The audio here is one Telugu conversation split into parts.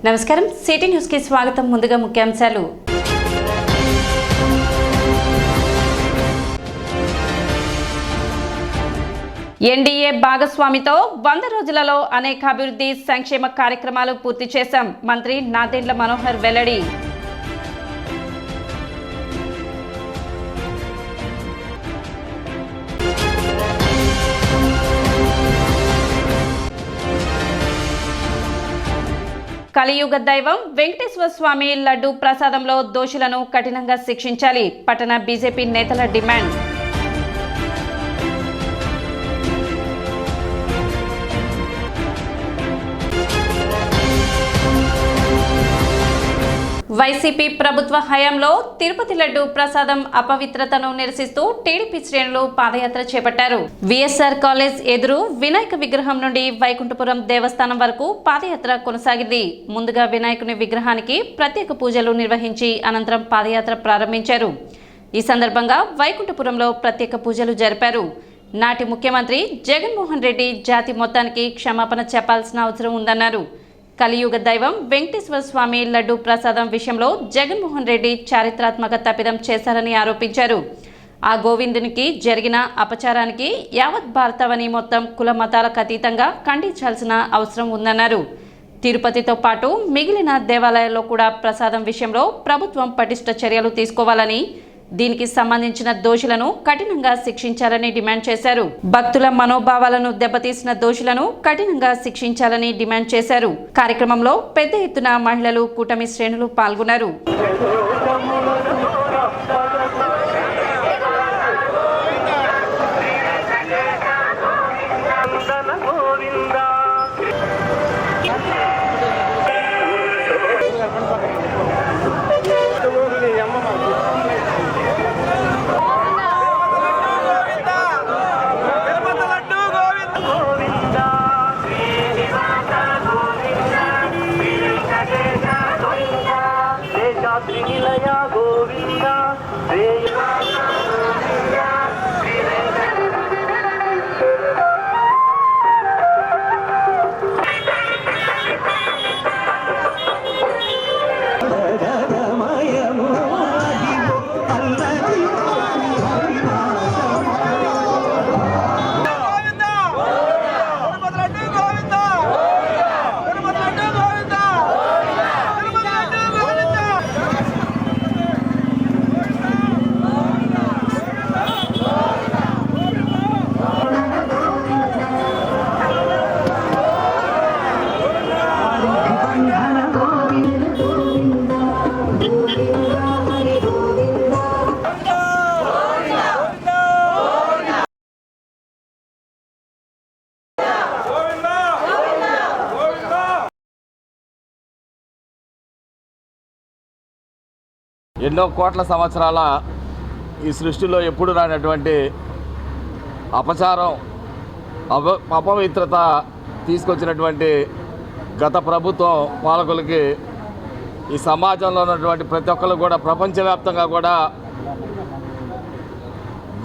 నమస్కారం సిటీ న్యూస్ కి స్వాగతం. ముందుగా ముఖ్యాంశాలు. ఎన్డీఏ భాగస్వామితో 100 రోజులలో అనేక అభివృద్ధి సంక్షేమ కార్యక్రమాలు పూర్తి చేశాం. మంత్రి నాదెండ్ల మనోహర్ వెల్లడి. కలియుగ దైవం వెంకటేశ్వర స్వామి లడ్డు ప్రసాదంలో దోషులను కఠినంగా శిక్షించాలి. పట్టణ బీజేపీ నేతల డిమాండ్. వైసీపీ ప్రభుత్వ హయాంలో తిరుపతి లడ్డు ప్రసాదం అపవిత్రతను నిరసిస్తూ టీడీపీ శ్రేణులు పాదయాత్ర చేపట్టారు. విఎస్ఆర్ కాలేజ్ ఎదురు వినాయక విగ్రహం నుండి వైకుంఠపురం దేవస్థానం వరకు పాదయాత్ర కొనసాగింది. ముందుగా వినాయకుని విగ్రహానికి ప్రత్యేక పూజలు నిర్వహించి అనంతరం పాదయాత్ర ప్రారంభించారు. ఈ సందర్భంగా వైకుంఠపురంలో ప్రత్యేక పూజలు జరిపారు. నాటి ముఖ్యమంత్రి జగన్మోహన్ రెడ్డి జాతి మొత్తానికి క్షమాపణ చెప్పాల్సిన అవసరం ఉందన్నారు. కలియుగ దైవం వెంకటేశ్వర స్వామి లడ్డు ప్రసాదం విషయంలో జగన్మోహన్ రెడ్డి చారిత్రాత్మక తప్పిదం చేశారని ఆరోపించారు. ఆ గోవిందునికి జరిగిన అపచారానికి యావత్ భారతవని మొత్తం కుల మతాలకు అతీతంగా ఖండించాల్సిన అవసరం ఉందన్నారు. తిరుపతితో పాటు మిగిలిన దేవాలయాల్లో కూడా ప్రసాదం విషయంలో ప్రభుత్వం పటిష్ట చర్యలు తీసుకోవాలని, దీనికి సంబంధించిన దోషులను కఠినంగా శిక్షించాలని డిమాండ్ చేశారు. భక్తుల మనోభావాలను దెబ్బతీసిన దోషులను కఠినంగా శిక్షించాలని డిమాండ్ చేశారు. కార్యక్రమంలో పెద్ద ఎత్తున మహిళలు, కూటమి శ్రేణులు పాల్గొన్నారు. ఎన్నో కోట్ల సంవత్సరాల ఈ సృష్టిలో ఎప్పుడు రానటువంటి అపచారం, అపవిత్రత తీసుకొచ్చినటువంటి గత ప్రభుత్వం పాలకులకి ఈ సమాజంలో ఉన్నటువంటి ప్రతి ఒక్కరు కూడా ప్రపంచవ్యాప్తంగా కూడా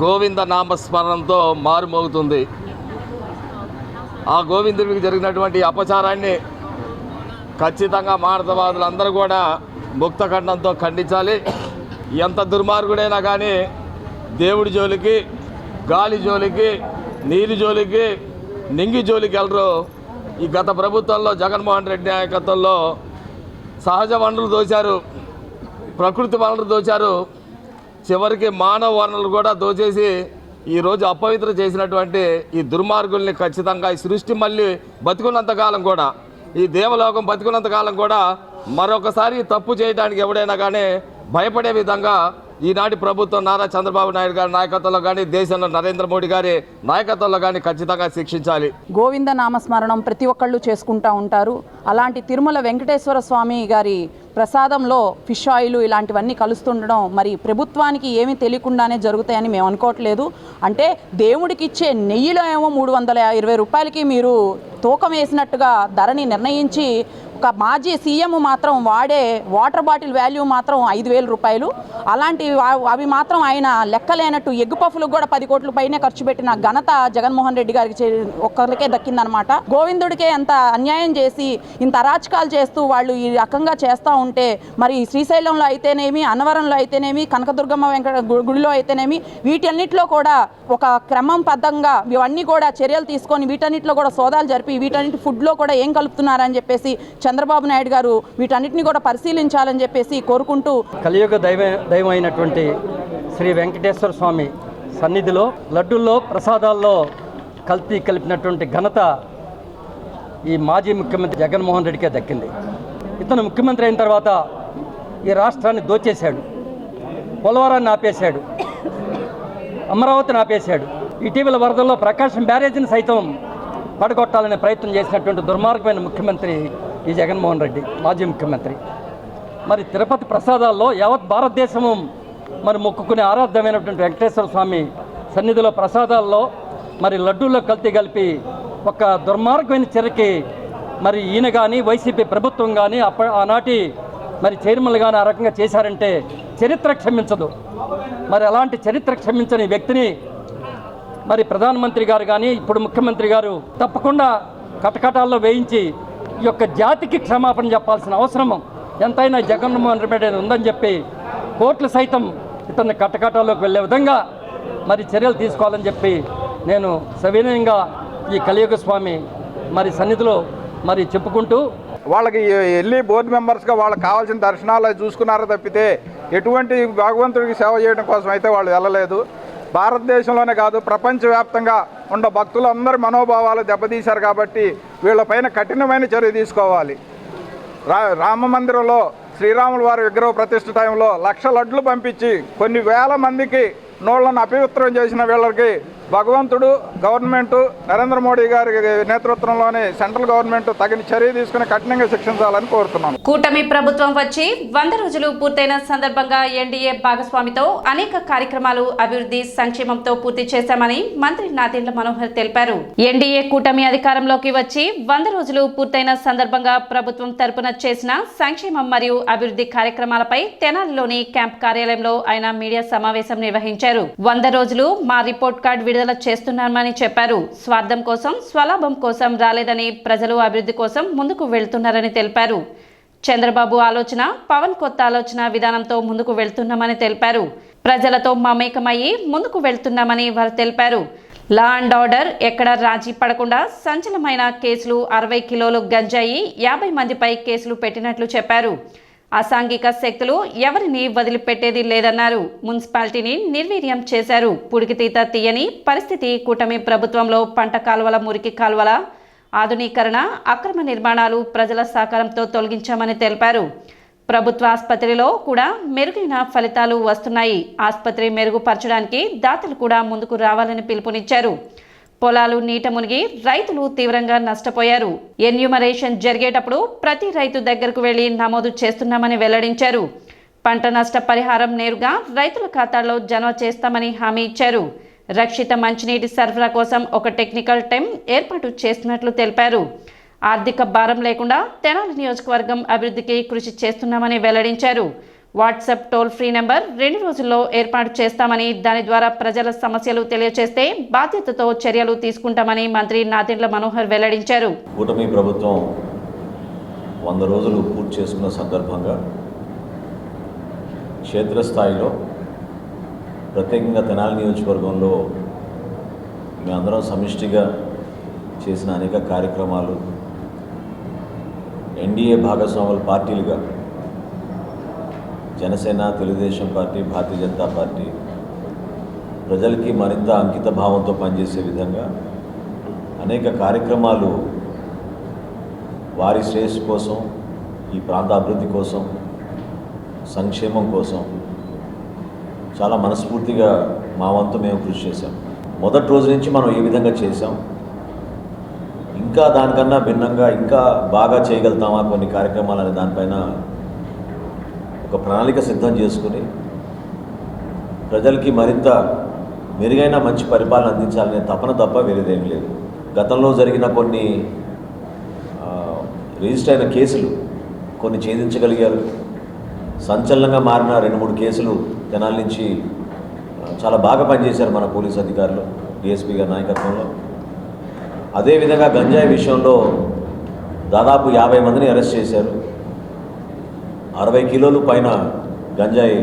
గోవింద నామస్మరణంతో మారుమోగుతుంది. ఆ గోవిందుడికి జరిగినటువంటి అపచారాన్ని ఖచ్చితంగా మానవతావాదులందరూ కూడా ముక్త ఖండంతో ఖండించాలి. ఎంత దుర్మార్గుడైనా కానీ దేవుడి జోలికి, గాలి జోలికి, నీరు జోలికి, నింగి జోలికి వెళ్ళరు. ఈ గత ప్రభుత్వంలో జగన్మోహన్ రెడ్డి నాయకత్వంలో సహజ వనరులు దోచారు, ప్రకృతి వనరులు దోచారు, చివరికి మానవ వనరులు కూడా దోచేసి ఈరోజు అపవిత్ర చేసినటువంటి ఈ దుర్మార్గుల్ని ఖచ్చితంగా ఈ సృష్టి మళ్ళీ బతుకున్నంతకాలం కూడా, ఈ దేవలోకం బతుకున్నంతకాలం కూడా మరొకసారి తప్పు చేయడానికి ఎవడైనా కానీ భయపడే విధంగా ఈనాటి ప్రభుత్వం నారా చంద్రబాబు నాయుడు గారి నాయకత్వంలో కానీ, దేశంలో నరేంద్ర మోడీ గారి నాయకత్వంలో కానీ ఖచ్చితంగా శిక్షించాలి. గోవింద నామస్మరణం ప్రతి ఒక్కళ్ళు చేసుకుంటూ ఉంటారు. అలాంటి తిరుమల వెంకటేశ్వర స్వామి గారి ప్రసాదంలో ఫిష్ ఆయిల్ ఇలాంటివన్నీ కలుస్తుండడం మరి ప్రభుత్వానికి ఏమీ తెలియకుండానే జరుగుతాయని మేము అనుకోవట్లేదు. అంటే దేవుడికి ఇచ్చే నెయ్యిలో ఏమో 320 రూపాయలకి మీరు తూకం వేసినట్టుగా ధరని నిర్ణయించి ఒక మాజీ సీఎం మాత్రం వాడే వాటర్ బాటిల్ వాల్యూ మాత్రం 5,000 రూపాయలు. అలాంటి అవి మాత్రం ఆయన లెక్కలేనట్టు ఎగ్గు పఫ్లకు కూడా 10 కోట్ల పైనే ఖర్చు పెట్టిన ఘనత జగన్మోహన్ రెడ్డి గారికి ఒక్కరికే దక్కిందనమాట. గోవిందుడికే ఎంత అన్యాయం చేసి ఇంత అరాచకాలు చేస్తూ వాళ్ళు ఈ రకంగా చేస్తూ ఉంటే మరి శ్రీశైలంలో అయితేనేమి, అన్నవరంలో అయితేనేమి, కనకదుర్గమ్మ గుడిలో అయితేనేమి వీటన్నిటిలో కూడా ఒక క్రమబద్ధంగా ఇవన్నీ కూడా చర్యలు తీసుకొని వీటన్నిటిలో కూడా సోదాలు జరిపి వీటన్నిటి ఫుడ్లో కూడా ఏం కలుపుతున్నారని చెప్పేసి చంద్రబాబు నాయుడు గారు వీటన్నిటిని కూడా పరిశీలించాలని చెప్పేసి కోరుకుంటూ, కలియుగ దైవమైనటువంటి శ్రీ వెంకటేశ్వర స్వామి సన్నిధిలో లడ్డూల్లో ప్రసాదాల్లో కల్తీ కలిపినటువంటి ఘనత ఈ మాజీ ముఖ్యమంత్రి జగన్మోహన్ రెడ్డికే దక్కింది. ఇతను ముఖ్యమంత్రి అయిన తర్వాత ఈ రాష్ట్రాన్ని దోచేశాడు, పోలవరాన్ని ఆపేశాడు, అమరావతిని ఆపేశాడు. ఇటీవల వరదల్లో ప్రకాశం బ్యారేజీని సైతం పడగొట్టాలనే ప్రయత్నం చేసినటువంటి దుర్మార్గమైన ముఖ్యమంత్రి ఈ జగన్మోహన్ రెడ్డి, మాజీ ముఖ్యమంత్రి. మరి తిరుపతి ప్రసాదాల్లో యావత్ భారతదేశము మరి మొక్కుకునే ఆరాధ్యమైనటువంటి వెంకటేశ్వర స్వామి సన్నిధిలో ప్రసాదాల్లో మరి లడ్డూల్లో కల్తీ కలిపి ఒక దుర్మార్గమైన చర్యకి మరి ఈయన కానీ వైసీపీ ప్రభుత్వం కానీ ఆనాటి మరి చైర్మన్లు కానీ ఆ రకంగా చేశారంటే చరిత్ర క్షమించదు. మరి అలాంటి చరిత్ర క్షమించని వ్యక్తిని మరి ప్రధానమంత్రి గారు కానీ ఇప్పుడు ముఖ్యమంత్రి గారు తప్పకుండా కటకటాల్లో వేయించి ఈ యొక్క జాతికి క్షమాపణ చెప్పాల్సిన అవసరం ఎంతైనా జగన్మోహన్ రెడ్డి ఉందని చెప్పి కోర్టులు సైతం ఇతన్ని కటకటాల్లోకి వెళ్ళే విధంగా మరి చర్యలు తీసుకోవాలని చెప్పి నేను సవినయంగా ఈ కలియుగ స్వామి మరి సన్నిధిలో మరి చెప్పుకుంటూ, వాళ్ళకి వెళ్ళి బోర్డు మెంబర్స్గా వాళ్ళకి కావాల్సిన దర్శనాలు చూసుకున్నారో తప్పితే ఎటువంటి భగవంతుడికి సేవ చేయడం కోసం అయితే వాళ్ళు వెళ్ళలేదు. భారతదేశంలోనే కాదు ప్రపంచవ్యాప్తంగా ఉన్న భక్తులందరి మనోభావాలు దెబ్బతీశారు కాబట్టి వీళ్ళపైన కఠినమైన చర్య తీసుకోవాలి. రామ మందిరంలో శ్రీరాముల వారి విగ్రహ ప్రతిష్ఠ టైంలో 1,00,000 లడ్లు పంపించి కొన్ని వేల మందికి నోళ్లను అపవిత్రం చేసిన వీళ్ళకి భగవంతుడు, గవర్నమెంటు, నరేంద్ర మోడీ గారి నేతృత్వంలోని సెంట్రల్ గవర్నమెంట్ తగిన చర్య తీసుకుని కఠినంగా శిక్షించాలని కోరుతున్నాను. కూటమి ప్రభుత్వం వచ్చి 100 రోజులు పూర్తయిన సందర్భంగా ఎన్డీఏ భాగస్వామితో అనేక కార్యక్రమాలు అభివృద్ధి సంక్షేమంతో పూర్తి చేశామని మంత్రి నాదెండ్ల మనోహర్ తెలిపారు. ఎన్డీఏ కూటమి అధికారంలోకి వచ్చి 100 రోజులు పూర్తయిన సందర్భంగా ప్రభుత్వం తరపున చేసిన సంక్షేమం మరియు అభివృద్ధి కార్యక్రమాలపై తెనాలిలోని క్యాంప్ కార్యాలయంలో ఆయన మీడియా సమావేశం నిర్వహించారు. 100 రోజులు మా రిపోర్ట్ కార్డు విడుదల చేస్తున్నామని చెప్పారు. స్వార్థం కోసం, స్వలాభం కోసం రాలేదని ప్రజలు అభివృద్ధి కోసం ముందుకు వెళ్తున్నారని తెలిపారు. చంద్రబాబు ఆలోచన, పవన్ కొత్త ఆలోచన విధానంతో ముందుకు వెళ్తున్నామని తెలిపారు. ప్రజలతో మమేకమయ్యి ముందుకు వెళ్తున్నామని వారు తెలిపారు. లా అండ్ ఆర్డర్ ఎక్కడ రాజీ పడకుండా సంచలనమైన కేసులు, 60 కిలోలు గంజాయి, 50 మందిపై కేసులు పెట్టినట్లు చెప్పారు. అసాంఘిక శక్తులు ఎవరిని వదిలిపెట్టేది లేదన్నారు. మున్సిపాలిటీని నిర్వీర్యం చేశారు. పుడికితీత తీయని పరిస్థితి. కూటమి ప్రభుత్వంలో పంట కాలువల, మురికి కాలువల ఆధునీకరణ, అక్రమ నిర్మాణాలు ప్రజల సహకారంతో తొలగించామని తెలిపారు. ప్రభుత్వ ఆసుపత్రిలో కూడా మెరుగైన ఫలితాలు వస్తున్నాయి. ఆసుపత్రి మెరుగుపరచడానికి దాతలు కూడా ముందుకు రావాలని పిలుపునిచ్చారు. పొలాలు నీట మునిగి రైతులు తీవ్రంగా నష్టపోయారు. ఎన్యూమరేషన్ జరిగేటప్పుడు ప్రతి రైతు దగ్గరకు వెళ్లి నమోదు చేస్తున్నామని వెల్లడించారు. పంట నష్ట పరిహారం నేరుగా రైతుల ఖాతాల్లో జమ చేస్తామని హామీ ఇచ్చారు. రక్షిత మంచినీటి సరఫరా కోసం ఒక టెక్నికల్ టీం ఏర్పాటు చేస్తున్నట్లు తెలిపారు. ఆర్థిక భారం లేకుండా తెనాలి నియోజకవర్గం అభివృద్ధికి కృషి చేస్తున్నామని వెల్లడించారు. వాట్సాప్ టోల్ ఫ్రీ నెంబర్ 2 రోజుల్లో ఏర్పాటు చేస్తామని, దాని ద్వారా ప్రజల సమస్యలు తెలియజేస్తే బాధ్యతతో చర్యలు తీసుకుంటామని మంత్రి నాదెండ్ల మనోహర్ వెల్లడించారు. కూటమి ప్రభుత్వం 100 రోజులు పూర్తి చేసుకున్న సందర్భంగా క్షేత్రస్థాయిలో ప్రత్యేకంగా తెనాలి నియోజకవర్గంలో మేమందరం సమిష్టిగా చేసిన అనేక కార్యక్రమాలు, NDA భాగస్వాముల పార్టీలుగా Janasena, Telugu Desam party, Bharatiya Janata party ప్రజలకి మరింత అంకిత భావంతో పనిచేసే విధంగా అనేక కార్యక్రమాలు వారి శ్రేయస్సు కోసం, ఈ ప్రాంత అభివృద్ధి కోసం, సంక్షేమం కోసం చాలా మనస్ఫూర్తిగా మా వంతు మేము కృషి చేశాం. మొదటి రోజు నుంచి మనం ఏ విధంగా చేశాం, ఇంకా దానికన్నా భిన్నంగా ఇంకా బాగా చేయగలుగుతామా కొన్ని కార్యక్రమాలు అనే దానిపైన ఒక ప్రణాళిక సిద్ధం చేసుకుని ప్రజలకి మరింత మెరుగైన మంచి పరిపాలన అందించాలనే తపన తప్ప వేరేదేమీ లేదు. గతంలో జరిగిన కొన్ని రిజిస్టర్ అయిన కేసులు కొన్ని ఛేదించగలిగారు. సంచలనంగా మారిన 2-3 కేసులు తెనాలి నుంచి చాలా బాగా పనిచేశారు మన పోలీస్ అధికారులు డిఎస్పీ గారి నాయకత్వంలో. అదేవిధంగా గంజాయి విషయంలో దాదాపు 50 మందిని అరెస్ట్ చేశారు. 60 కిలోలు పైన గంజాయి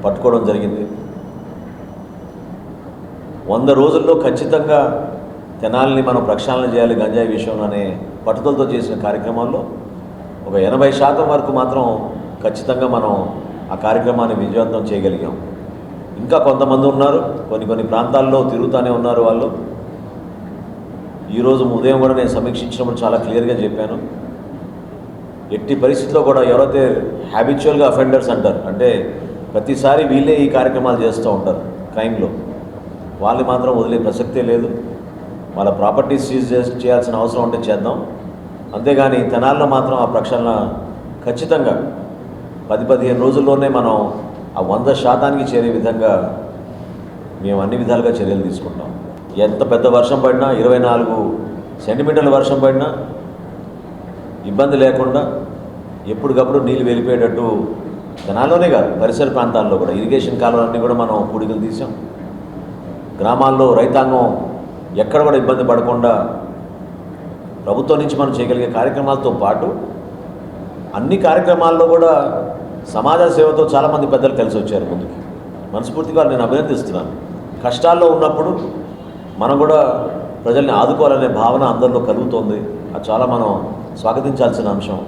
పట్టుకోవడం జరిగింది. 100 రోజుల్లో ఖచ్చితంగా తెనాలిని మనం ప్రక్షాళన చేయాలి గంజాయి విషయంలో అనే పట్టుదలతో చేసిన కార్యక్రమాల్లో ఒక 80% వరకు మాత్రం ఖచ్చితంగా మనం ఆ కార్యక్రమాన్ని విజయవంతం చేయగలిగాం. ఇంకా కొంతమంది ఉన్నారు, కొన్ని ప్రాంతాల్లో తిరుగుతూనే ఉన్నారు వాళ్ళు. ఈరోజు ఉదయం కూడా నేను సమీక్షించినప్పుడు చాలా క్లియర్గా చెప్పాను, ఎట్టి పరిస్థితుల్లో కూడా ఎవరైతే హ్యాబిచువల్గా అఫెండర్స్ అంటారు, అంటే ప్రతిసారి వీళ్ళే ఈ కార్యక్రమాలు చేస్తూ ఉంటారు క్రైమ్లో, వాళ్ళని మాత్రం వదిలే ప్రసక్తే లేదు. వాళ్ళ ప్రాపర్టీస్ సీజ్ చేయాల్సిన అవసరం ఉంటే చేద్దాం, అంతేగాని తెనాల్లో మాత్రం ఆ ప్రక్షాళన ఖచ్చితంగా 10-15 రోజుల్లోనే మనం ఆ 100% చేరే విధంగా మేము అన్ని విధాలుగా చర్యలు తీసుకుంటాం. ఎంత పెద్ద వర్షం పడినా, 24 సెంటీమీటర్ల వర్షం పడినా ఇబ్బంది లేకుండా ఎప్పటికప్పుడు నీళ్ళు వెళ్ళిపోయేటట్టు తెనాల్లోనే కాదు పరిసర ప్రాంతాల్లో కూడా ఇరిగేషన్ కాలువలన్నీ కూడా మనం పూడికలు తీసాం. గ్రామాల్లో రైతాంగం ఎక్కడ కూడా ఇబ్బంది పడకుండా ప్రభుత్వం నుంచి మనం చేయగలిగే కార్యక్రమాలతో పాటు అన్ని కార్యక్రమాల్లో కూడా సమాజ సేవతో చాలామంది పెద్దలు కలిసి వచ్చారు ముందుకి. మనస్ఫూర్తిగా నేను అభినందిస్తున్నాను. కష్టాల్లో ఉన్నప్పుడు మనం కూడా ప్రజల్ని ఆదుకోవాలనే భావన అందరిలో కలుగుతోంది. అది చాలా మనం స్వాగతించాల్సిన అంశం.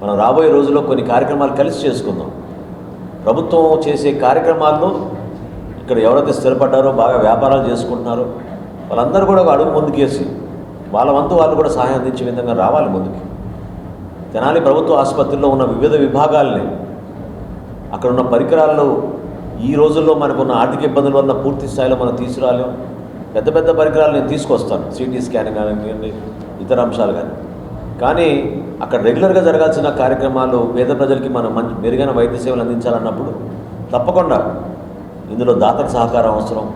మనం రాబోయే రోజుల్లో కొన్ని కార్యక్రమాలు కలిసి చేసుకుందాం. ప్రభుత్వం చేసే కార్యక్రమాల్లో ఇక్కడ ఎవరైతే స్థిరపడ్డారో, బాగా వ్యాపారాలు చేసుకుంటున్నారో వాళ్ళందరూ కూడా ఒక అడుగు ముందుకేసి వాళ్ళ వంతు వాళ్ళు కూడా సహాయం అందించే విధంగా రావాలి ముందుకి. తెనాలి ప్రభుత్వ ఆసుపత్రిలో ఉన్న వివిధ విభాగాల్ని, అక్కడ ఉన్న పరికరాల్లో ఈ రోజుల్లో మనకున్న ఆర్థిక ఇబ్బందుల వల్ల పూర్తి స్థాయిలో మనం తీసుకురాలేం. పెద్ద పెద్ద పరికరాలు నేను తీసుకొస్తాను, సిటీ స్కానింగ్ కానీ ఇతర అంశాలు కానీ అక్కడ రెగ్యులర్గా జరగాల్సిన కార్యక్రమాలు పేద ప్రజలకి మనం మెరుగైన వైద్య సేవలు అందించాలన్నప్పుడు తప్పకుండా ఇందులో దాతల సహకారం అవసరం.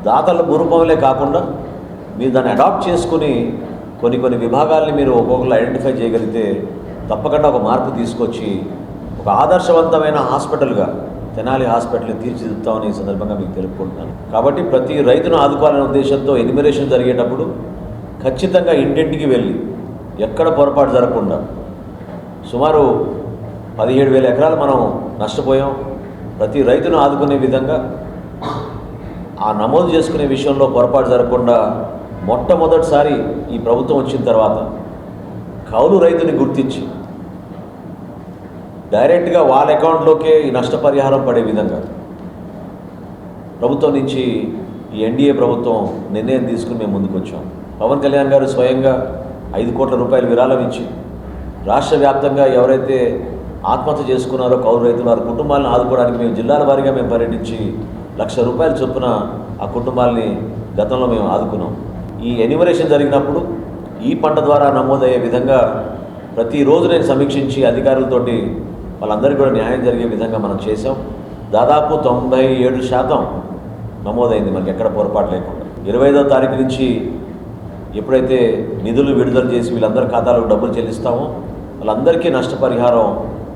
దాతల రూపంలో కాకుండా మీరు దాన్ని అడాప్ట్ చేసుకుని కొన్ని విభాగాల్ని మీరు ఒక్కొక్కరు ఐడెంటిఫై చేయగలిగితే తప్పకుండా ఒక మార్పు తీసుకొచ్చి ఒక ఆదర్శవంతమైన హాస్పిటల్గా తెనాలి హాస్పిటల్ని తీర్చిదిద్దుతామని ఈ సందర్భంగా మీకు తెలుపుకుంటున్నాను. కాబట్టి ప్రతి రైతును ఆదుకోవాలనే ఉద్దేశంతో ఎన్యుమరేషన్ జరిగేటప్పుడు ఖచ్చితంగా ఇంటింటికి వెళ్ళి ఎక్కడ పొరపాటు జరగకుండా, సుమారు 17,000 ఎకరాలు మనం నష్టపోయాం. ప్రతి రైతును ఆదుకునే విధంగా ఆ నమోదు చేసుకునే విషయంలో పొరపాటు జరగకుండా మొట్టమొదటిసారి ఈ ప్రభుత్వం వచ్చిన తర్వాత కౌలు రైతుని గుర్తించి డైరెక్ట్గా వాళ్ళ అకౌంట్లోకే ఈ నష్టపరిహారం పడే విధంగా ప్రభుత్వం నుంచి ఈ ఎన్డీఏ ప్రభుత్వం నిర్ణయం తీసుకుని మేము ముందుకు వచ్చాం. పవన్ కళ్యాణ్ గారు స్వయంగా 5 కోట్ల రూపాయలు విరాళం ఇచ్చి రాష్ట్ర వ్యాప్తంగా ఎవరైతే ఆత్మహత్య చేసుకున్నారో కౌలు రైతులు వారి కుటుంబాలను ఆదుకోవడానికి మేము జిల్లాల వారీగా మేము పర్యటించి ₹1,00,000 చొప్పున ఆ కుటుంబాలని గతంలో మేము ఆదుకున్నాం. ఈ ఎన్యుమరేషన్ జరిగినప్పుడు ఈ పంట ద్వారా నమోదయ్యే విధంగా ప్రతిరోజు నేను సమీక్షించి అధికారులతోటి వాళ్ళందరికీ కూడా న్యాయం జరిగే విధంగా మనం చేసాం. దాదాపు 97% నమోదైంది, మనకి ఎక్కడ పొరపాటు లేకుండా. 25వ తారీఖు నుంచి ఎప్పుడైతే నిధులు విడుదల చేసి వీళ్ళందరి ఖాతాలకు డబ్బులు చెల్లిస్తామో వాళ్ళందరికీ నష్టపరిహారం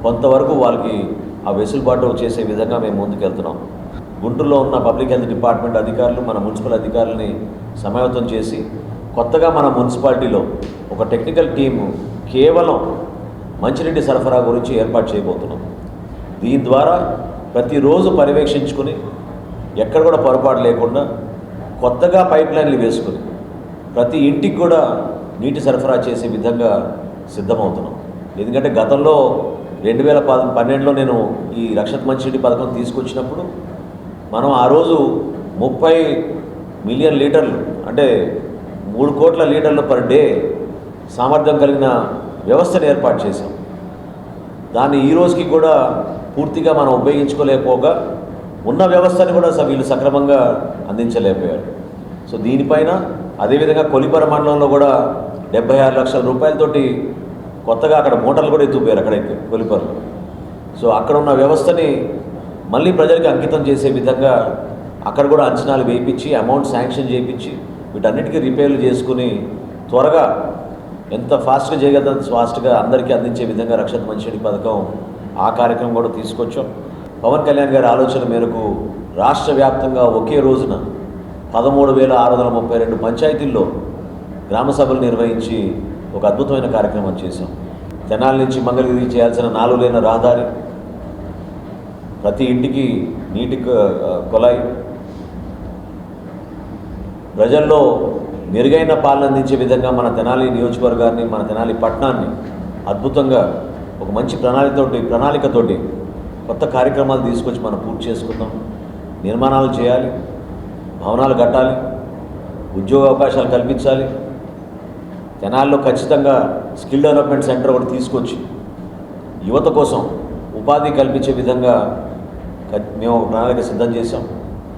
కొంతవరకు వాళ్ళకి ఆ వెసులుబాటు చేసే విధంగా మేము ముందుకెళ్తున్నాం. గుంటూరులో ఉన్న పబ్లిక్ హెల్త్ డిపార్ట్మెంట్ అధికారులు మన మున్సిపల్ అధికారులని సమాయత్తం చేసి కొత్తగా మన మున్సిపాలిటీలో ఒక టెక్నికల్ టీము కేవలం మంచినీటి సరఫరా గురించి ఏర్పాటు చేయబోతున్నాం. దీని ద్వారా ప్రతిరోజు పర్యవేక్షించుకుని ఎక్కడ కూడా పొరపాటు లేకుండా కొత్తగా పైప్ లైన్లు వేసుకుని ప్రతి ఇంటికి కూడా నీటి సరఫరా చేసే విధంగా సిద్ధమవుతున్నాం. ఎందుకంటే గతంలో 2012లో నేను ఈ రక్షిత మంచినీటి పథకం తీసుకొచ్చినప్పుడు మనం ఆ రోజు 30 మిలియన్ లీటర్లు అంటే 3 కోట్ల లీటర్లు పర్ డే సామర్థ్యం కలిగిన వ్యవస్థను ఏర్పాటు చేశాం. దాన్ని ఈ రోజుకి కూడా పూర్తిగా మనం ఉపయోగించుకోలేకపోగా ఉన్న వ్యవస్థని కూడా వీళ్ళు సక్రమంగా అందించలేకపోయారు. సో దీనిపైన అదేవిధంగా కొలిపర మండలంలో కూడా 76 లక్షల రూపాయలతోటి కొత్తగా అక్కడ మోటార్లు కూడా ఎత్తుపోయారు అక్కడైతే కొలిపరలో. సో అక్కడ ఉన్న వ్యవస్థని మళ్ళీ ప్రజలకి అంకితం చేసే విధంగా అక్కడ కూడా అంచనాలు వేయించి అమౌంట్ శాంక్షన్ చేయించి వీటన్నిటికీ రిపేర్లు చేసుకుని త్వరగా ఎంత ఫాస్ట్గా చేయగలదో ఫాస్ట్గా అందరికీ అందించే విధంగా రక్షిత మంచినీటి పథకం ఆ కార్యక్రమం కూడా తీసుకొచ్చాం. పవన్ కళ్యాణ్ గారి ఆలోచన మేరకు రాష్ట్ర వ్యాప్తంగా ఒకే రోజున 13,632 పంచాయతీల్లో గ్రామ సభలు నిర్వహించి ఒక అద్భుతమైన కార్యక్రమం చేశాం. తెనాలి నుంచి మంగళగిరి చేయాల్సిన 4 లేన రహదారి, ప్రతి ఇంటికి నీటి కొలాయి, ప్రజల్లో మెరుగైన పాలన అందించే విధంగా మన తెనాలి నియోజకవర్గాన్ని, మన తెనాలి పట్టణాన్ని అద్భుతంగా ఒక మంచి ప్రణాళికతోటి కొత్త కార్యక్రమాలు తీసుకొచ్చి మనం పూర్తి చేసుకుందాం. నిర్మాణాలు చేయాలి, భవనాలు కట్టాలి, ఉద్యోగ అవకాశాలు కల్పించాలి. తెనాల్లో ఖచ్చితంగా స్కిల్ డెవలప్మెంట్ సెంటర్ ఒకటి తీసుకొచ్చి యువత కోసం ఉపాధి కల్పించే విధంగా మేము ఒక ప్రణాళిక సిద్ధం చేశాం.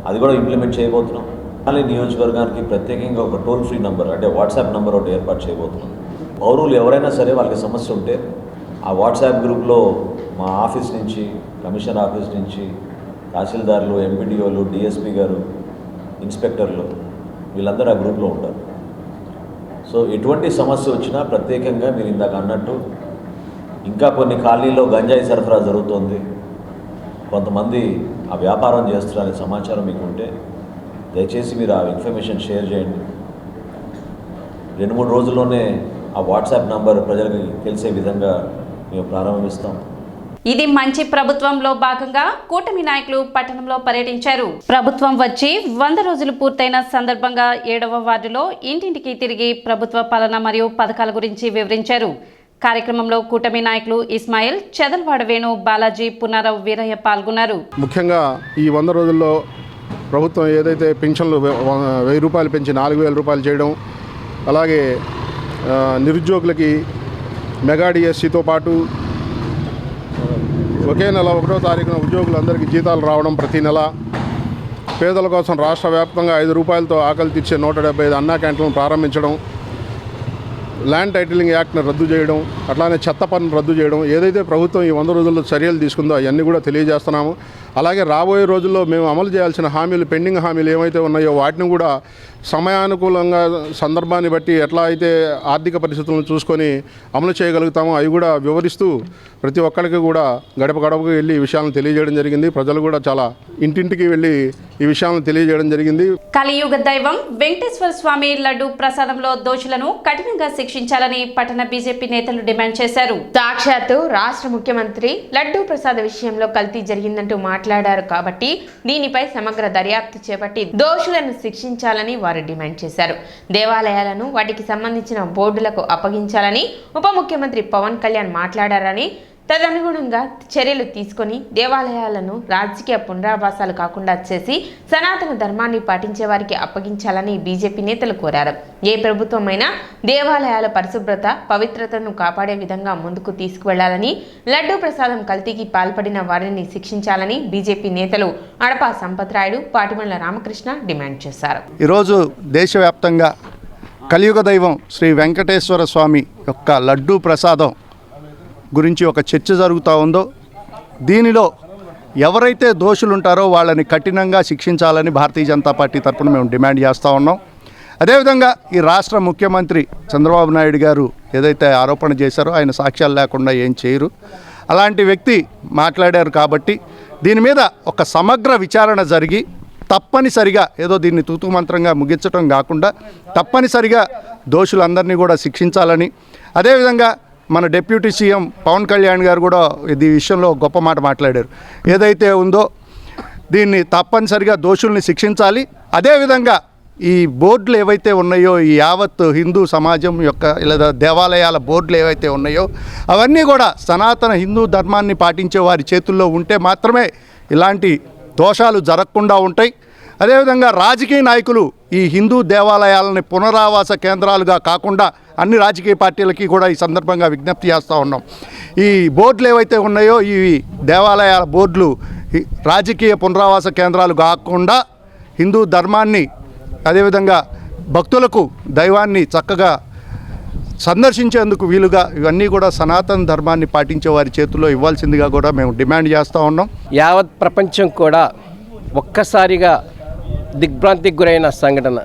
అది కూడా ఇంప్లిమెంట్ చేయబోతున్నాం. తెనాలి నియోజకవర్గానికి ప్రత్యేకంగా ఒక టోల్ ఫ్రీ నంబర్, అంటే వాట్సాప్ నెంబర్ ఒకటి ఏర్పాటు చేయబోతున్నాం. పౌరులు ఎవరైనా సరే వాళ్ళకి సమస్య ఉంటే ఆ వాట్సాప్ గ్రూప్లో మా ఆఫీస్ నుంచి, కమిషనర్ ఆఫీస్ నుంచి తహసీల్దార్లు, ఎంపీడీఓలు, డిఎస్పీ గారు, ఇన్స్పెక్టర్లు వీళ్ళందరూ ఆ గ్రూప్లో ఉంటారు. సో ఎటువంటి సమస్య వచ్చినా ప్రత్యేకంగా మీరు ఇందాక అన్నట్టు ఇంకా కొన్ని కాలనీల్లో గంజాయి సరఫరా జరుగుతోంది, కొంతమంది ఆ వ్యాపారం చేస్తున్నారనే సమాచారం మీకు ఉంటే దయచేసి మీరు ఆ ఇన్ఫర్మేషన్ షేర్ చేయండి. 2-3 రోజుల్లోనే ఆ వాట్సాప్ నంబర్ ప్రజలకు తెలిసే విధంగా మేము ప్రారంభిస్తాం. ఇది మంచి ప్రభుత్వంలో భాగంగా కూటమి నాయకులు పట్టణంలో పర్యటించారు. ప్రభుత్వం వచ్చి 100 రోజులు పూర్తయిన సందర్భంగా 7వ వార్డులో ఇంటింటికి తిరిగి ప్రభుత్వ పాలన మరియు పథకాల గురించి వివరించారు. కార్యక్రమంలో కూటమి నాయకులు ఇస్మాయిల్, చెదల్వాడ వేణు, బాలాజీ, పునారావు, వీరయ్య పాల్గొన్నారు. ముఖ్యంగా ఈ 100 రోజుల్లో ప్రభుత్వం ఏదైతే పెన్షన్లు 1000 రూపాయలు పెంచి 4000 రూపాయలు చేయడం, అలాగే నిరుద్యోగులకి మెగా డిఎస్సితో పాటు ఒకే నెల 1వ తారీఖున ఉద్యోగులందరికీ జీతాలు రావడం, ప్రతి నెల పేదల కోసం రాష్ట్ర వ్యాప్తంగా 5 రూపాయలతో ఆకలి తీర్చే 175 అన్నా క్యాంటీన్లను ప్రారంభించడం, ల్యాండ్ టైటిలింగ్ యాక్ట్ని రద్దు చేయడం, అట్లానే చెత్త పన్ను రద్దు చేయడం, ఏదైతే ప్రభుత్వం ఈ 100 రోజుల్లో చర్యలు తీసుకుందో అవన్నీ కూడా తెలియజేస్తున్నాము. అలాగే రాబోయే రోజుల్లో మేము అమలు చేయాల్సిన హామీలు, పెండింగ్ హామీలు ఏమైతే ఉన్నాయో వాటిని కూడా సమయానుకూలంగా సందర్భాన్ని బట్టి ఎట్లా అయితే ఆర్థిక పరిస్థితులను చూసుకొని అమలు చేయగలుగుతామో అవి కూడా వివరిస్తూ ప్రతి ఒక్కరికి కూడా గడప గడపకు వెళ్ళి ఈ విషయాలను తెలియజేయడం జరిగింది. ప్రజలు కూడా చాలా ఇంటింటికి వెళ్ళి ఈ విషయాలను తెలియజేయడం జరిగింది. కలియుగ దైవం వెంకటేశ్వర స్వామి లడ్డు ప్రసాదంలో దోషులను కఠినంగా శిక్షించాలని పట్టణ బీజేపీ నేతలు డిమాండ్ చేశారు. సాక్షాత్తు రాష్ట్ర ముఖ్యమంత్రి లడ్డూ ప్రసాద విషయంలో కల్తీ జరిగిందంటూ మాట్లాడారు కాబట్టి దీనిపై సమగ్ర దర్యాప్తు చేపట్టి దోషులను శిక్షించాలని వారు డిమాండ్ చేశారు. దేవాలయాలను వాటికి సంబంధించిన బోర్డులకు అప్పగించాలని ఉప ముఖ్యమంత్రి పవన్ కళ్యాణ్ మాట్లాడారని, తదనుగుణంగా చర్యలు తీసుకొని దేవాలయాలను రాజకీయ పునరావాసాలు కాకుండా చేసి సనాతన ధర్మాన్ని పాటించే వారికి అప్పగించాలని బీజేపీ నేతలు కోరారు. ఏ ప్రభుత్వమైనా దేవాలయాల పరిశుభ్రత, పవిత్రతను కాపాడే విధంగా ముందుకు తీసుకువెళ్లాలని, లడ్డూ ప్రసాదం కల్తీకి పాల్పడిన వారిని శిక్షించాలని బీజేపీ నేతలు అడపా సంపత్రాయుడు, పాటిమళ్ల రామకృష్ణ డిమాండ్ చేశారు. ఈరోజు దేశవ్యాప్తంగా కలియుగ దైవం శ్రీ వెంకటేశ్వర స్వామి యొక్క లడ్డూ ప్రసాదం గురించి ఒక చర్చ జరుగుతూ ఉందో, దీనిలో ఎవరైతే దోషులు ఉంటారో వాళ్ళని కఠినంగా శిక్షించాలని భారతీయ జనతా పార్టీ తరఫున మేము డిమాండ్ చేస్తూ ఉన్నాం. అదేవిధంగా ఈ రాష్ట్ర ముఖ్యమంత్రి చంద్రబాబు నాయుడు గారు ఏదైతే ఆరోపణ చేశారో ఆయన సాక్ష్యాలు లేకుండా ఏం చేయరు. అలాంటి వ్యక్తి మాట్లాడారు కాబట్టి దీని మీద ఒక సమగ్ర విచారణ జరిగి తప్పనిసరిగా ఏదో దీన్ని తూతుమంత్రంగా ముగించడం కాకుండా తప్పనిసరిగా దోషులందరినీ కూడా శిక్షించాలని, అదేవిధంగా మన డిప్యూటీ సీఎం పవన్ కళ్యాణ్ గారు కూడా ఈ విషయంలో గొప్ప మాట మాట్లాడారు. ఏదైతే ఉందో దీన్ని తప్పనిసరిగా దోషుల్ని శిక్షించాలి. అదేవిధంగా ఈ బోర్డులు ఏవైతే ఉన్నాయో, ఈ యావత్ హిందూ సమాజం యొక్క లేదా దేవాలయాల బోర్డులు ఏవైతే ఉన్నాయో అవన్నీ కూడా సనాతన హిందూ ధర్మాన్ని పాటించే వారి చేతుల్లో ఉంటే మాత్రమే ఇలాంటి దోషాలు జరగకుండా ఉంటాయి. అదేవిధంగా రాజకీయ నాయకులు ఈ హిందూ దేవాలయాలని పునరావాస కేంద్రాలుగా కాకుండా అన్ని రాజకీయ పార్టీలకి కూడా ఈ సందర్భంగా విజ్ఞప్తి చేస్తూ ఉన్నాం. ఈ బోర్డులు ఏవైతే ఉన్నాయో ఈ దేవాలయాల బోర్డులు రాజకీయ పునరావాస కేంద్రాలు కాకుండా హిందూ ధర్మాన్ని, అదేవిధంగా భక్తులకు దైవాన్ని చక్కగా సందర్శించేందుకు వీలుగా ఇవన్నీ కూడా సనాతన ధర్మాన్ని పాటించే వారి చేతుల్లో ఇవ్వాల్సిందిగా కూడా మేము డిమాండ్ చేస్తూ ఉన్నాం. యావత్ ప్రపంచం కూడా ఒక్కసారిగా దిగ్భ్రాంతికి గురైన సంఘటన.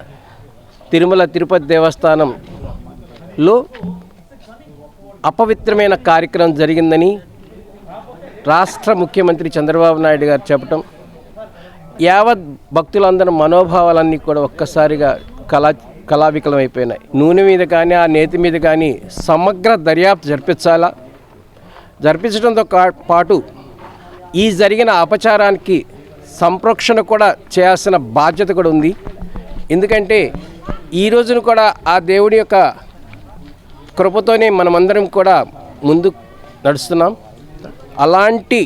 తిరుమల తిరుపతి దేవస్థానంలో అపవిత్రమైన కార్యక్రమం జరిగిందని రాష్ట్ర ముఖ్యమంత్రి చంద్రబాబు నాయుడు గారు చెప్పటం, యావత్ భక్తులందరి మనోభావాలన్నీ కూడా ఒక్కసారిగా కళావికలమైపోయినాయి. నూనె మీద కానీ ఆ నేతి మీద కానీ సమగ్ర దర్యాప్తు జరిపించడంతో పాటు ఈ జరిగిన అపచారానికి సంరక్షణ కూడా చేయాల్సిన బాధ్యత కూడా ఉంది. ఎందుకంటే ఈ రోజున కూడా ఆ దేవుడి యొక్క కృపతోనే మనమందరం కూడా ముందు నడుస్తున్నాం. అలాంటి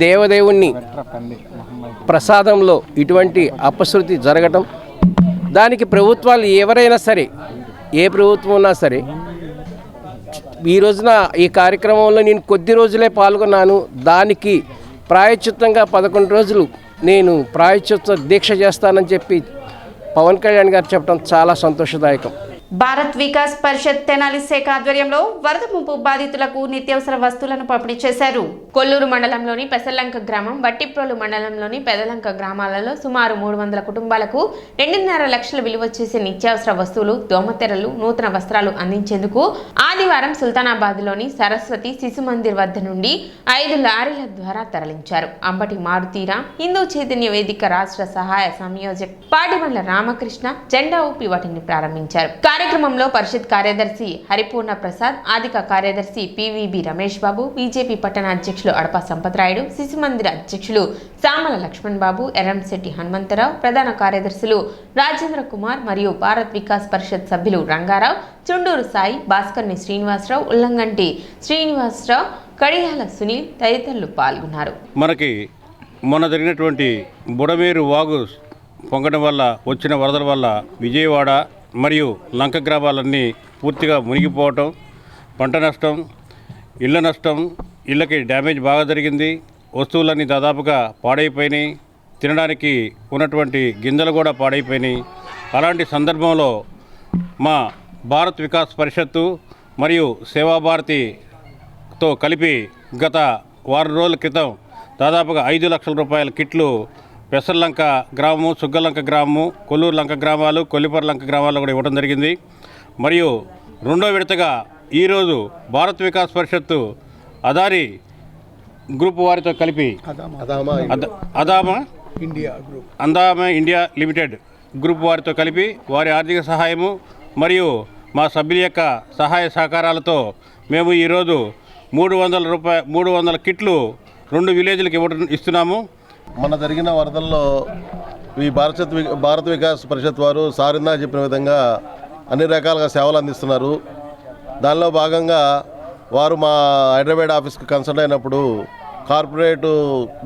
దేవదేవుణ్ణి ప్రసాదంలో ఇటువంటి అపశృతి జరగటం, దానికి ప్రభుత్వాలు ఎవరైనా సరే, ఏ ప్రభుత్వం ఉన్నా సరే, ఈ రోజున ఈ కార్యక్రమంలో నేను కొద్ది రోజులే పాల్గొన్నాను. దానికి ప్రాయశ్చిత్తంగా 11 రోజులు నేను ప్రాయశ్చిత్త దీక్ష చేస్తానని చెప్పి పవన్ కళ్యాణ్ గారు చెప్పడం చాలా సంతోషదాయకం. భారత్ వికాస్ పరిషత్ తెనాలి శాఖ ఆధ్వర్యంలో వరద ముంపు బాధితులకు నిత్యావసర వస్తువులను పంపిణీ చేశారు. కొల్లూరు మండలంలోని పెసర్లంక గ్రామం, బట్టిప్రోలు మండలంలోని పెదలంక గ్రామాలలో సుమారు 300 కుటుంబాలకు 2.5 లక్షల విలువ చేసే నిత్యావసర వస్తువులు, దోమతెరలు, నూతన వస్త్రాలు అందించేందుకు ఆదివారం సుల్తానాబాద్లోని సరస్వతి శిశు మందిర్ వద్ద నుండి 5 లారీల ద్వారా తరలించారు. అంబటి మారుతీరా హిందూ చైతన్య వేదిక రాష్ట్ర సహాయ సంయోజక్ పాటిబండ్ల రామకృష్ణ జెండా ఊపి వాటిని ప్రారంభించారు. కార్యక్రమంలో పరిషత్ కార్యదర్శి హరిపూర్ణ ప్రసాద్, ఆర్థిక కార్యదర్శి పివిబి రమేష్ బాబు, బీజేపీ పట్టణ అధ్యక్షులు అడప సంపత్రాయుడు, శిశు మందిర అధ్యక్షులు సామల లక్ష్మణ్ బాబు, ఎర్రంశెట్టి హనుమంతరావు, ప్రధాన కార్యదర్శులు రాజేంద్ర కుమార్ మరియు భారత్ వికాస్ పరిషత్ సభ్యులు రంగారావు, చుండూరు సాయి, భాస్కర్ని శ్రీనివాసరావు, ఉల్లంగంటి శ్రీనివాసరావు, కడియాల సునీల్ తదితరులు పాల్గొన్నారు. మనకి మొన్న జరిగినటువంటి బుడమేరు వాగు పొంగడం వల్ల వచ్చిన వరదల వల్ల విజయవాడ మరియు లంక గ్రామాలన్నీ పూర్తిగా మునిగిపోవటం, పంట నష్టం, ఇళ్ల నష్టం, ఇళ్ళకి డ్యామేజ్ బాగా జరిగింది. వస్తువులన్నీ దాదాపుగా పాడైపోయినాయి. తినడానికి ఉన్నటువంటి గింజలు కూడా పాడైపోయినాయి. అలాంటి సందర్భంలో మా భారత్ వికాస్ పరిషత్తు మరియు సేవాభారతితో కలిపి గత వారం రోజుల క్రితం దాదాపుగా 5 లక్షల రూపాయల కిట్లు పెసర్లంక గ్రామము, సుగ్గలంక గ్రామము, కొల్లూరు లంక గ్రామాలు, కొల్లిపర లంక గ్రామాల్లో కూడా ఇవ్వడం జరిగింది. మరియు రెండో విడతగా ఈరోజు భారత్ వికాస్ పరిషత్తు అదాని గ్రూప్ వారితో కలిపి అందామా ఇండియా లిమిటెడ్ గ్రూప్ వారితో కలిపి వారి ఆర్థిక సహాయము మరియు మా సభ్యుల యొక్క సహాయ సహకారాలతో మేము ఈరోజు 300 కిట్లు 2 విలేజ్లకు ఇస్తున్నాము. మన జరిగిన వరదల్లో ఈ భారత్ వికాస్ పరిషత్ వారు సారిందా చెప్పిన విధంగా అన్ని రకాలుగా సేవలు అందిస్తున్నారు. దానిలో భాగంగా వారు మా హైదరాబాద్ ఆఫీస్కి కన్సల్ట్ అయినప్పుడు కార్పొరేట్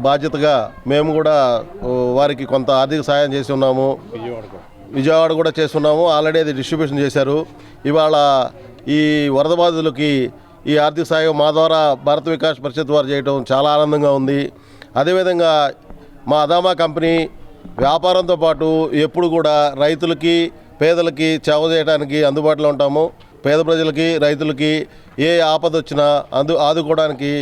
బాధ్యతగా మేము కూడా వారికి కొంత ఆర్థిక సాయం చేసి ఉన్నాము. విజయవాడ కూడా చేస్తున్నాము. ఆల్రెడీ అది డిస్ట్రిబ్యూషన్ చేశారు. ఇవాళ ఈ వరద బాధితులకి ఈ ఆర్థిక సాయం మా ద్వారా భారత్ వికాస్ పరిషత్ వారు చేయడం చాలా ఆనందంగా ఉంది. అదేవిధంగా మా అదామా కంపెనీ వ్యాపారంతో పాటు ఎప్పుడు కూడా రైతులకి, పేదలకి సేవ చేయడానికి అందుబాటులో ఉంటాము. పేద ప్రజలకి, రైతులకి ఏ ఆపద వచ్చినా ఆదుకోవడానికి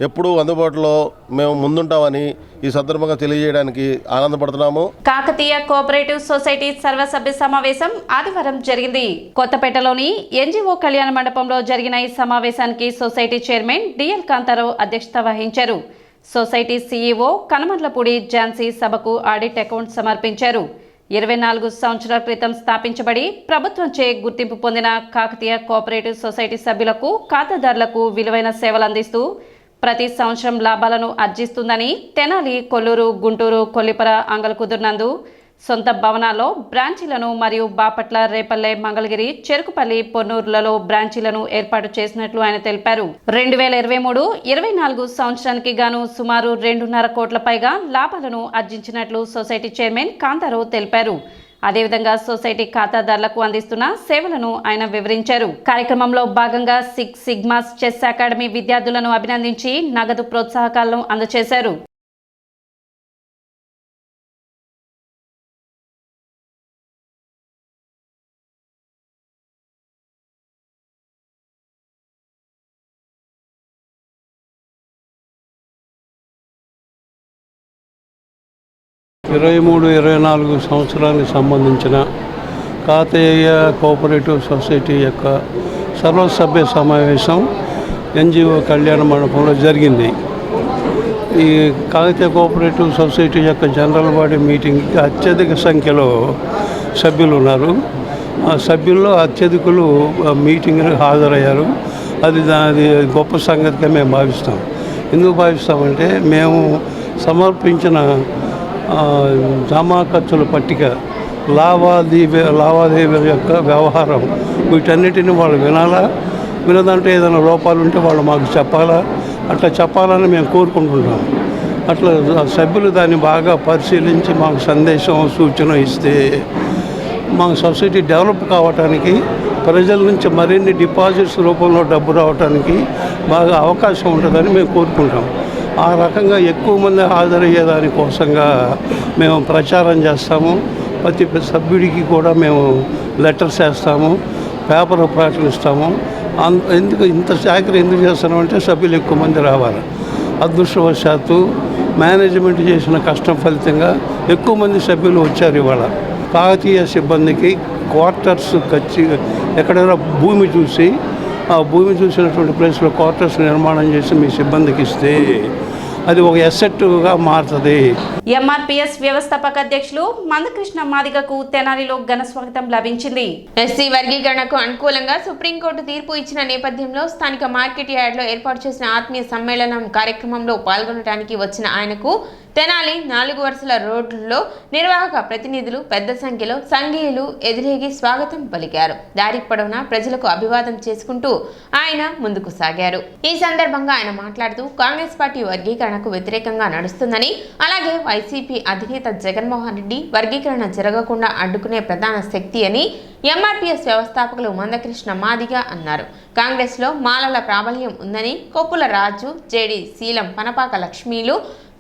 ఎప్పుడూ అందుబాటులో మేము ముందుంటామని ఈ సందర్భంగా తెలియజేయడానికి ఆనందపడుతున్నాము. కాకతీయ కోఆపరేటివ్ సొసైటీ సర్వసభ్య సమావేశం ఆదివారం జరిగింది. కొత్తపేటలోని ఎన్జిఓ కళ్యాణ మండపంలో జరిగిన ఈ సమావేశానికి సొసైటీ చైర్మన్ డిఎల్ కాంతారావు అధ్యక్షత వహించారు. సొసైటీ సీఈఓ కనమర్లపూడి ఝాన్సీ సభకు ఆడిట్ అకౌంట్ సమర్పించారు. 24 సంవత్సరాల క్రితం స్థాపించబడి ప్రభుత్వంచే గుర్తింపు పొందిన కాకతీయ కోఆపరేటివ్ సొసైటీ సభ్యులకు, ఖాతాదారులకు విలువైన సేవలు అందిస్తూ ప్రతి సంవత్సరం లాభాలను ఆర్జిస్తుందని తెనాలి, కొల్లూరు, గుంటూరు, కొల్లిపర, అంగలకుదుర్నందు సొంత భవనాల్లో బ్రాంచీలను మరియు బాపట్ల, రేపల్లె, మంగళగిరి, చెరుకుపల్లి, పొన్నూరులలో బ్రాంచీలను ఏర్పాటు చేసినట్లు ఆయన తెలిపారు. 2023-24 సంవత్సరానికి గాను సుమారు 2.5 కోట్ల పైగా లాభాలను ఆర్జించినట్లు సొసైటీ చైర్మన్ కాంతారావు తెలిపారు. అదేవిధంగా సొసైటీ ఖాతాదారులకు అందిస్తున్న సేవలను ఆయన వివరించారు. కార్యక్రమంలో భాగంగా 6 సిగ్మాస్ చెస్ అకాడమీ విద్యార్థులను అభినందించి నగదు ప్రోత్సాహకాలను అందజేశారు. ఇరవై 24 సంవత్సరానికి సంబంధించిన కాకతీయ కోఆపరేటివ్ సొసైటీ యొక్క సర్వసభ్య సమావేశం ఎన్జిఓ కళ్యాణ మండపంలో జరిగింది. ఈ కాకతీయ కోఆపరేటివ్ సొసైటీ యొక్క జనరల్ బాడీ మీటింగ్కి అత్యధిక సంఖ్యలో సభ్యులు ఉన్నారు. ఆ సభ్యుల్లో అత్యధికులు మీటింగ్కి హాజరయ్యారు. అది గొప్ప సంగతిగా మేము భావిస్తాం. ఎందుకు భావిస్తామంటే మేము సమర్పించిన జమా ఖర్చుల పట్టిక, లావాదేవీల యొక్క వ్యవహారం, వీటన్నిటిని వాళ్ళు వినాలా, వినదంటే ఏదైనా లోపాలు ఉంటే వాళ్ళు మాకు చెప్పాలా, అట్లా చెప్పాలని మేము కోరుకుంటున్నాం. అట్లా సభ్యులు దాన్ని బాగా పరిశీలించి మాకు సందేశం, సూచన ఇస్తే మా సొసైటీ డెవలప్ కావటానికి, ప్రజల నుంచి మరిన్ని డిపాజిట్స్ రూపంలో డబ్బు రావడానికి బాగా అవకాశం ఉంటుందని మేము కోరుకుంటాం. ఆ రకంగా ఎక్కువ మంది హాజరయ్యే దానికోసంగా మేము ప్రచారం చేస్తాము. ప్రతి సభ్యుడికి కూడా మేము లెటర్స్ వేస్తాము, పేపర్ ప్రకటిస్తాము. ఎందుకు ఇంత చాకరీ ఎందుకు చేస్తున్నామంటే సభ్యులు ఎక్కువ మంది రావాలి. అదృష్టవశాత్తు మేనేజ్మెంట్ చేసిన కష్టం ఫలితంగా ఎక్కువ మంది సభ్యులు వచ్చారు. ఇవాళ కాకతీయ సిబ్బందికి క్వార్టర్స్ ఎక్కడైనా భూమి చూసి, ఆ భూమి చూసినటువంటి ప్లేస్లో క్వార్టర్స్ నిర్మాణం చేసి మీ సిబ్బందికి ఇస్తే అది ఒక ఎసెట్గా మారుతుంది. ఎంఆర్పీఎస్ వ్యవస్థాపక అధ్యక్షులు మందకృష్ణ మాదిగకు తెనాలిలో ఘన స్వాగతం లభించింది. ఎస్సీ వర్గీకరణకు అనుకూలంగా సుప్రీంకోర్టు తీర్పు ఇచ్చిన నేపథ్యంలో స్థానిక మార్కెట్ యార్డ్లో ఏర్పాటు చేసిన ఆత్మీయ సమ్మేళనం కార్యక్రమంలో పాల్గొనడానికి వచ్చిన ఆయనకు తెనాలి 4 వరుసల రోడ్లలో నిర్వాహక ప్రతినిధులు పెద్ద సంఖ్యలో సంఘీయులు ఎదురేగి స్వాగతం పలికారు. దారి పొడవునా ప్రజలకు అభివాదం చేసుకుంటూ ఆయన ముందుకు సాగారు. ఈ సందర్భంగా ఆయన మాట్లాడుతూ కాంగ్రెస్ పార్టీ వర్గీకరణకు వ్యతిరేకంగా నడుస్తుందని, అలాగే వైసీపీ అధినేత జగన్మోహన్ రెడ్డి వర్గీకరణ జరగకుండా అడ్డుకునే ప్రధాన శక్తి అని ఎంఆర్పీఎస్ వ్యవస్థాపకులు మందకృష్ణ మాదిగ అన్నారు. కాంగ్రెస్లో మాలల ప్రాబల్యం ఉందని, కొప్పుల రాజు, జేడి శీలం, పనపాక లక్ష్మీలు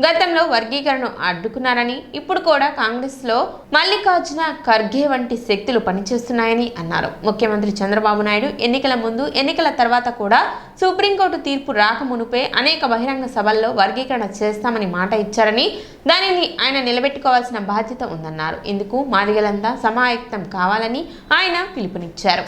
గతంలో వర్గీకరణను అడ్డుకున్నారని, ఇప్పుడు కూడా కాంగ్రెస్లో మల్లికార్జున ఖర్గే వంటి శక్తులు పనిచేస్తున్నాయని అన్నారు. ముఖ్యమంత్రి చంద్రబాబు నాయుడు ఎన్నికల ముందు, ఎన్నికల తర్వాత కూడా సుప్రీంకోర్టు తీర్పు రాకమునుపే అనేక బహిరంగ సభల్లో వర్గీకరణ చేస్తామని మాట ఇచ్చారని, దానిని ఆయన నిలబెట్టుకోవాల్సిన బాధ్యత ఉందన్నారు. ఇందుకు మాదిగలంతా సమాయత్తం కావాలని ఆయన పిలుపునిచ్చారు.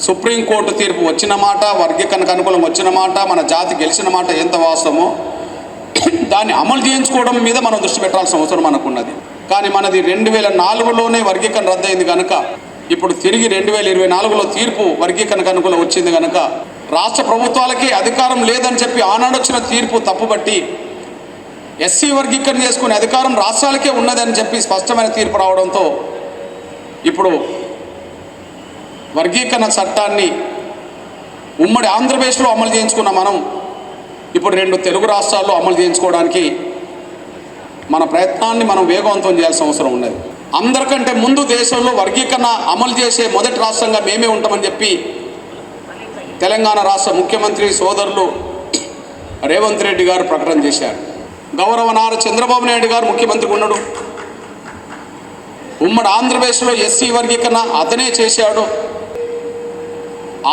సుప్రీంకోర్టు తీర్పు వచ్చిన మాట, వర్గీకరణకు అనుకూలంగా వచ్చిన మాట, మన జాతి గెలిచిన మాట ఎంత వాస్తవమో దాన్ని అమలు చేయించుకోవడం మీద మనం దృష్టి పెట్టాల్సిన అవసరం మనకున్నది. కానీ మనది 2004లోనే వర్గీకరణ రద్దయింది కనుక ఇప్పుడు తిరిగి 2024లో తీర్పు వర్గీకరణకు అనుకూలంగా వచ్చింది కనుక రాష్ట్ర ప్రభుత్వాలకి అధికారం లేదని చెప్పి ఆనాడు వచ్చిన తీర్పు తప్పుబట్టి ఎస్సీ వర్గీకరణ చేసుకునే అధికారం రాష్ట్రాలకే ఉన్నదని చెప్పి స్పష్టమైన తీర్పు రావడంతో ఇప్పుడు వర్గీకరణ చట్టాన్ని ఉమ్మడి ఆంధ్రప్రదేశ్లో అమలు చేయించుకున్న మనం ఇప్పుడు 2 తెలుగు రాష్ట్రాల్లో అమలు చేయించుకోవడానికి మన ప్రయత్నాన్ని మనం వేగవంతం చేయాల్సిన అవసరం ఉన్నది. అందరికంటే ముందు దేశంలో వర్గీకరణ అమలు చేసే మొదటి రాష్ట్రంగా మేమే ఉంటామని చెప్పి తెలంగాణ రాష్ట్ర ముఖ్యమంత్రి సోదరులు రేవంత్ రెడ్డి గారు ప్రకటన చేశారు. గౌరవ నారా చంద్రబాబు నాయుడు గారు ముఖ్యమంత్రి ఉన్నాడు. ఉమ్మడి ఆంధ్రప్రదేశ్లో ఎస్సీ వర్గీకరణ అతనే చేశాడు.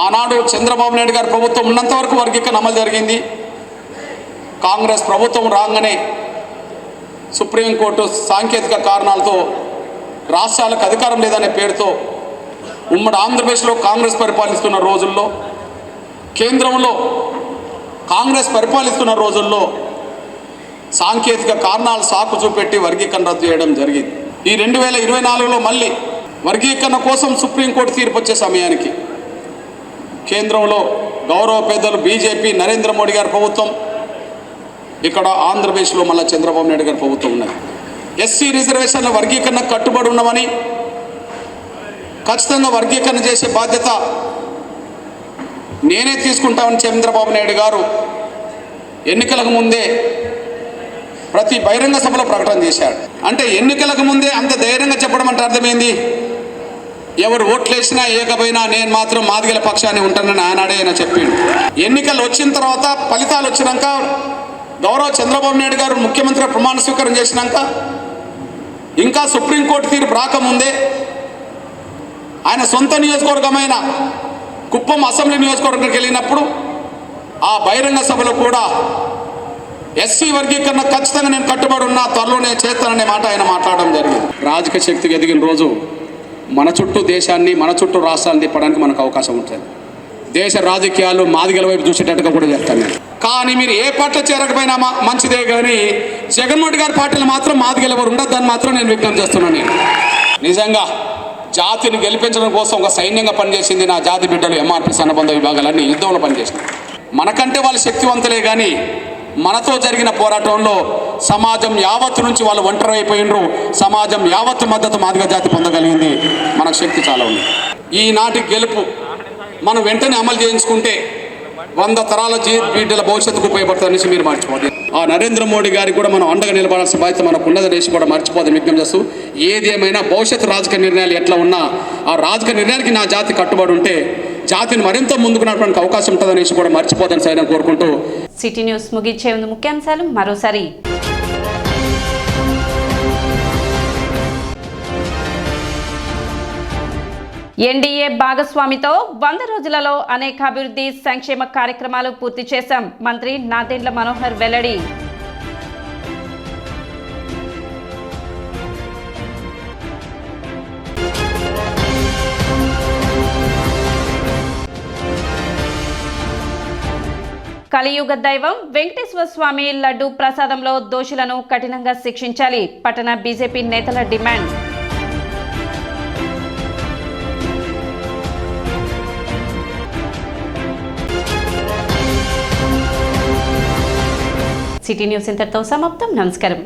ఆనాడు చంద్రబాబు నాయుడు గారు ప్రభుత్వం ఉన్నంత వరకు వర్గీకరణ అమలు జరిగింది. కాంగ్రెస్ ప్రభుత్వం రాగానే సుప్రీంకోర్టు సాంకేతిక కారణాలతో రాష్ట్రాలకు అధికారం లేదనే పేరుతో ఉమ్మడి ఆంధ్రప్రదేశ్లో కాంగ్రెస్ పరిపాలిస్తున్న రోజుల్లో, కేంద్రంలో కాంగ్రెస్ పరిపాలిస్తున్న రోజుల్లో సాంకేతిక కారణాలు సాకు చూపెట్టి వర్గీకరణ రద్దు చేయడం జరిగింది. ఈ 2024లో మళ్ళీ వర్గీకరణ కోసం సుప్రీంకోర్టు తీర్పు వచ్చే సమయానికి కేంద్రంలో గౌరవ పెద్దలు బీజేపీ నరేంద్ర మోడీ గారి ప్రభుత్వం, ఇక్కడ ఆంధ్రప్రదేశ్లో మళ్ళీ చంద్రబాబు నాయుడు గారి ప్రభుత్వం ఉన్నది. ఎస్సీ రిజర్వేషన్ల వర్గీకరణ కట్టుబడి ఉన్నామని, ఖచ్చితంగా వర్గీకరణ చేసే బాధ్యత నేనే తీసుకుంటామని చంద్రబాబు నాయుడు గారు ఎన్నికలకు ముందే ప్రతి బహిరంగ సభలో ప్రకటన చేశాడు. అంటే ఎన్నికలకు ముందే అంత ధైర్యంగా చెప్పడం అంటే అర్థమైంది, ఎవరు ఓట్లేసినా ఏకపోయినా నేను మాత్రం మాదిగల పక్షాన్ని ఉంటానని ఆనాడే ఆయన చెప్పిండు. ఎన్నికలు వచ్చిన తర్వాత ఫలితాలు వచ్చినాక గౌరవ చంద్రబాబు నాయుడు గారు ముఖ్యమంత్రి ప్రమాణ స్వీకారం చేసినాక ఇంకా సుప్రీంకోర్టు తీర్పు రాకముందే ఆయన సొంత నియోజకవర్గమైన కుప్పం అసెంబ్లీ నియోజకవర్గానికి వెళ్ళినప్పుడు ఆ బహిరంగ సభలో కూడా ఎస్సీ వర్గీకరణ ఖచ్చితంగా నేను కట్టుబడి ఉన్నా, త్వరలోనే చేస్తాననే మాట ఆయన మాట్లాడడం జరిగింది. రాజకీయ శక్తికి ఎదిగిన రోజు మన చుట్టూ దేశాన్ని, మన చుట్టూ రాష్ట్రాన్ని తిప్పడానికి మనకు అవకాశం ఉంటుంది. దేశ రాజకీయాలు మాదిగల వైపు చూసేటట్టుగా కూడా చెప్తాను నేను. కానీ మీరు ఏ పార్టీలో చేరకపోయినా మంచిదే, కానీ జగన్మోహన్ గారి పార్టీలు మాత్రం మాదిగల ఎవరు ఉండదు, దాన్ని మాత్రం నేను విజ్ఞప్తి చేస్తున్నాను. నేను నిజంగా జాతిని గెలిపించడం కోసం ఒక సైన్యంగా పనిచేసింది నా జాతి బిడ్డలు ఎంఆర్పీఎస్ అనుబంధ విభాగాలన్నీ యుద్ధంలో పనిచేసినాయి. మనకంటే వాళ్ళు శక్తివంతులే, కానీ మనతో జరిగిన పోరాటంలో సమాజం యావత్తు నుంచి వాళ్ళు ఒంటరి అయిపోయినరు. సమాజం యావత్తు మద్దతు మాదిగ జాతి పొందగలిగింది. మనకు శక్తి చాలా ఉంది. ఈనాటి గెలుపు మనం వెంటనే అమలు చేయించుకుంటే 100 తరాల బిడ్డల భవిష్యత్తుకు ఉపయోగపడుతుందనేసి మీరు మర్చిపోదు. ఆ నరేంద్ర మోడీ గారికి కూడా మనం అండగా నిలబడాల్సిన బాధ్యత మనకు ఉన్నదనేసి కూడా మర్చిపోదని విజ్ఞప్తి చేస్తూ, ఏది ఏమైనా భవిష్యత్తు రాజకీయ నిర్ణయాలు ఎట్లా ఉన్నా ఆ రాజకీయ నిర్ణయానికి నా జాతి కట్టుబడి ఉంటే జాతిని మరింత ముందుకు నడపడానికి అవకాశం ఉంటుందనేసి కూడా మర్చిపోదని సైనా కోరుకుంటూ సిటీ న్యూస్ ముగించే ముందు ముఖ్యాంశాలు మరోసారి. ఎన్డీఏ భాగస్వామితో 100 రోజులలో అనేక అభివృద్ధి సంక్షేమ కార్యక్రమాలు పూర్తి చేశాం. మంత్రి నాదెండ్ల మనోహర్ వెల్లడి. కలియుగ దైవం వెంకటేశ్వర స్వామి లడ్డు ప్రసాదంలో దోషులను కఠినంగా శిక్షించాలి. పట్టణ బీజేపీ నేతల డిమాండ్. సిటీ న్యూస్ ఇంతటితో సమాప్తం. నమస్కారం.